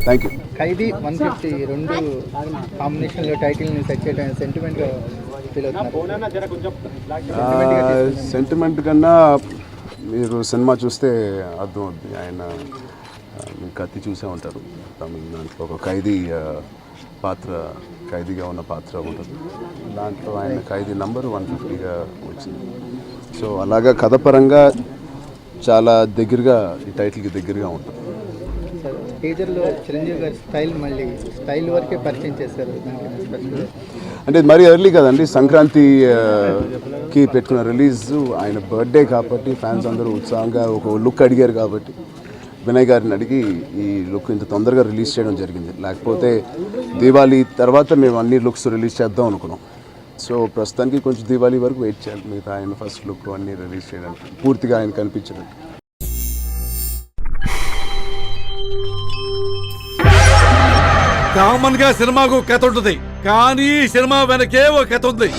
Thank you. ఖైదీ 150 రెండు కాంబినేషన్లో టైటిల్ని set చేయడం సెంటిమెంట్ ఫీల్ అవుతున్నారు. సెంటిమెంట్ కన్నా మీరు సినిమా చూస్తే అర్థం అవుద్ది. ఆయన మీరు కత్తి చూసే ఉంటారు. తమిళ దాంట్లో ఒక ఖైదీ పాత్ర, ఖైదీగా ఉన్న పాత్ర ఉంటుంది. దాంట్లో ఆయన ఖైదీ నంబర్ 150గా వచ్చింది. సో అలాగా కథపరంగా చాలా దగ్గరగా ఈ టైటిల్కి దగ్గరగా ఉంటుంది. టీజర్లో చిరంజీవి గారి స్టైల్ వరకే పరిచయం చేశారు. అంటే మరీ ఎర్లీ కదండి, సంక్రాంతికి పెట్టుకున్న రిలీజ్, ఆయన బర్త్డే కాబట్టి ఫ్యాన్స్ అందరూ ఉత్సాహంగా ఒక లుక్ అడిగారు కాబట్టి వినయ్ గారిని అడిగి ఈ లుక్ ఇంత తొందరగా రిలీజ్ చేయడం జరిగింది. లేకపోతే దీవాళీ తర్వాత మేము అన్ని లుక్స్ రిలీజ్ చేద్దాం అనుకున్నాం. సో ప్రస్తుతానికి కొంచెం దీవాళీ వరకు వెయిట్ చేయాలి. మిగతా ఆయన ఫస్ట్ లుక్ అన్నీ రిలీజ్ చేయడానికి, పూర్తిగా ఆయన కనిపించడానికి. కామన్ గా సినిమాకు కథ ఉంటుంది, కానీ సినిమా వెనకే ఒక కథ ఉంది.